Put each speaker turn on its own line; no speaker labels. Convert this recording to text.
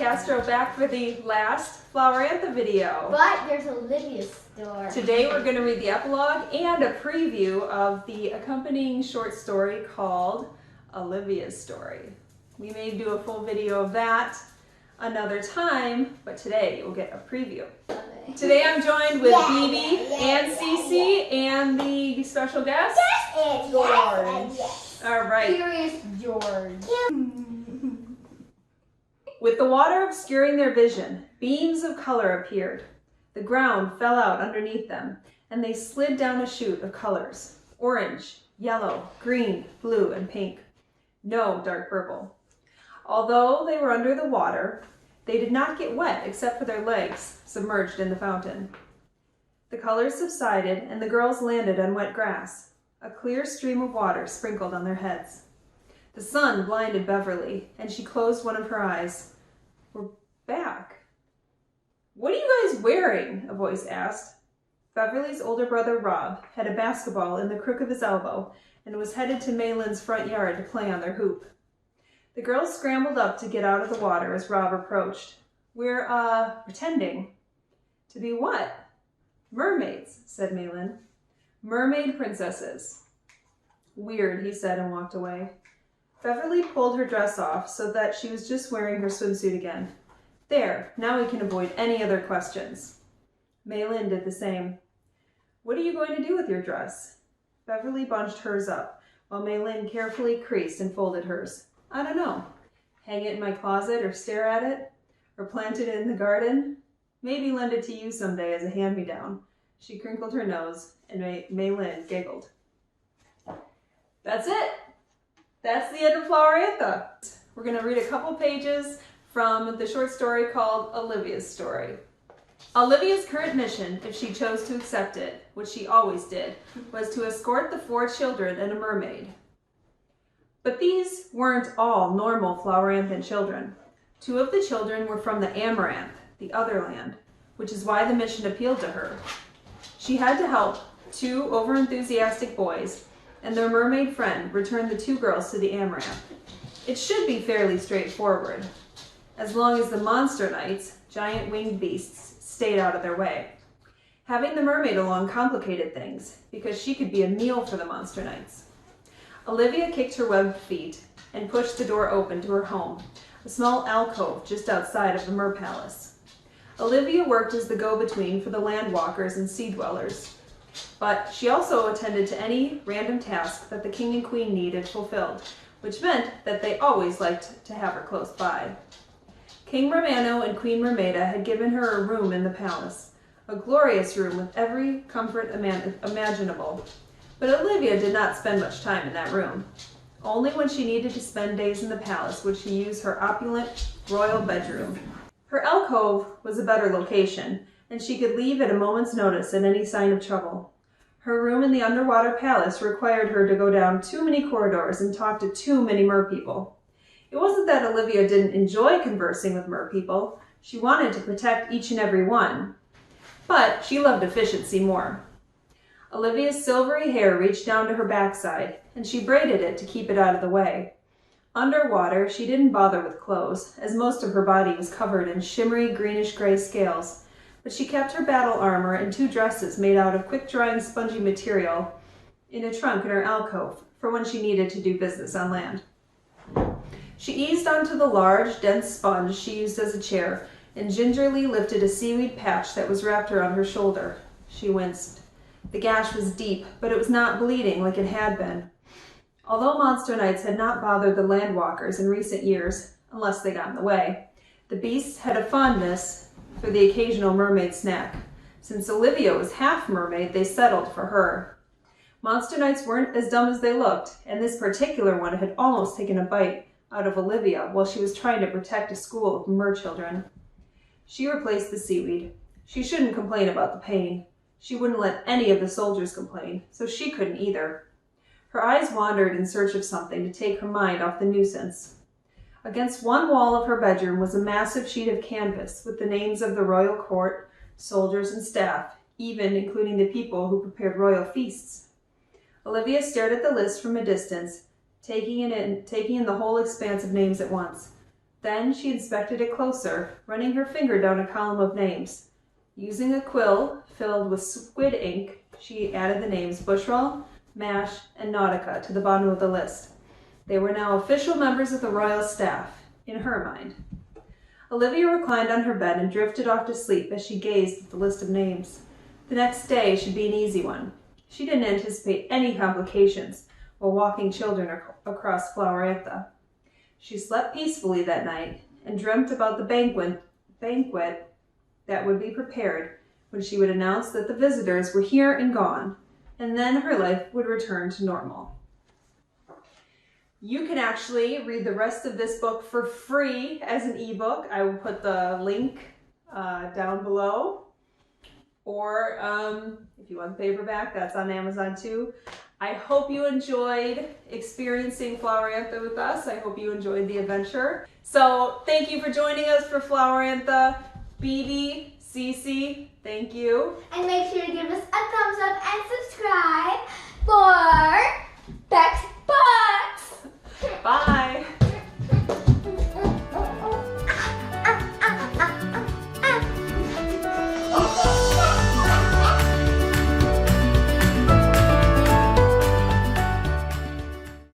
Castro back for the last Flowerantha video.
But there's Olivia's story.
Today we're going to read the epilogue and a preview of the accompanying short story called Olivia's Story. We may do a full video of that another time, but today you'll get a preview.
Okay.
Today I'm joined with BB and Cece and the special guest.
It's George.
All right.
Curious George.
With the water obscuring their vision, beams of color appeared. The ground fell out underneath them, and they slid down a chute of colors: orange, yellow, green, blue, and pink. No dark purple. Although they were under the water, they did not get wet except for their legs submerged in the fountain. The colors subsided, and the girls landed on wet grass. A clear stream of water sprinkled on their heads. The sun blinded Beverly, and she closed one of her eyes. "We're back." "What are you guys wearing?" a voice asked. Beverly's older brother, Rob, had a basketball in the crook of his elbow and was headed to Maylin's front yard to play on their hoop. The girls scrambled up to get out of the water as Rob approached. "We're, pretending." "To be what?" "Mermaids," said Maylin. "Mermaid princesses." "Weird," he said and walked away. Beverly pulled her dress off so that she was just wearing her swimsuit again. "There, now we can avoid any other questions." Maylin did the same. "What are you going to do with your dress?" Beverly bunched hers up, while Maylin carefully creased and folded hers. "I don't know. Hang it in my closet or stare at it? Or plant it in the garden? Maybe lend it to you someday as a hand-me-down." She crinkled her nose, and Maylin giggled. That's it. That's the end of Flowerantha. We're going to read a couple pages from the short story called Olivia's Story. Olivia's current mission, if she chose to accept it, which she always did, was to escort the 4 children and a mermaid. But these weren't all normal Floweranthan children. 2 of the children were from the Amaranth, the other land, which is why the mission appealed to her. She had to help 2 overenthusiastic boys and their mermaid friend return the 2 girls to the Amaranth. It should be fairly straightforward, as long as the monster knights, giant winged beasts, stayed out of their way. Having the mermaid along complicated things, because she could be a meal for the monster knights. Olivia kicked her webbed feet and pushed the door open to her home, a small alcove just outside of the Mer Palace. Olivia worked as the go-between for the landwalkers and sea dwellers, but she also attended to any random task that the king and queen needed fulfilled, which meant that they always liked to have her close by. King Romano and Queen Mermaida had given her a room in the palace, a glorious room with every comfort imaginable. But Olivia did not spend much time in that room. Only when she needed to spend days in the palace would she use her opulent royal bedroom. Her alcove was a better location, and she could leave at a moment's notice at any sign of trouble. Her room in the underwater palace required her to go down too many corridors and talk to too many merpeople. It wasn't that Olivia didn't enjoy conversing with merpeople. She wanted to protect each and every one, but she loved efficiency more. Olivia's silvery hair reached down to her backside, and she braided it to keep it out of the way. Underwater, she didn't bother with clothes, as most of her body was covered in shimmery greenish-gray scales, but she kept her battle armor and 2 dresses made out of quick-drying spongy material in a trunk in her alcove for when she needed to do business on land. She eased onto the large, dense sponge she used as a chair and gingerly lifted a seaweed patch that was wrapped around her shoulder. She winced. The gash was deep, but it was not bleeding like it had been. Although monster knights had not bothered the landwalkers in recent years, unless they got in the way, the beasts had a fondness for the occasional mermaid snack. Since Olivia was half mermaid, they settled for her. Monster knights weren't as dumb as they looked, and this particular one had almost taken a bite out of Olivia while she was trying to protect a school of mer children. She replaced the seaweed. She shouldn't complain about the pain. She wouldn't let any of the soldiers complain, so she couldn't either. Her eyes wandered in search of something to take her mind off the nuisance. Against one wall of her bedroom was a massive sheet of canvas with the names of the royal court, soldiers, and staff, even including the people who prepared royal feasts. Olivia stared at the list from a distance, taking in the whole expanse of names at once. Then she inspected it closer, running her finger down a column of names. Using a quill filled with squid ink, she added the names Bushrell, Mash, and Nautica to the bottom of the list. They were now official members of the royal staff, in her mind. Olivia reclined on her bed and drifted off to sleep as she gazed at the list of names. The next day should be an easy one. She didn't anticipate any complications while walking children across Flowerantha. She slept peacefully that night and dreamt about the banquet that would be prepared when she would announce that the visitors were here and gone, and then her life would return to normal. You can actually read the rest of this book for free as an ebook. I will put the link down below. Or if you want the paperback, that's on Amazon too. I hope you enjoyed experiencing Flowerantha with us. I hope you enjoyed the adventure. So thank you for joining us for Flowerantha. BB, Cece, thank you.
And make sure to give us a thumbs up and subscribe.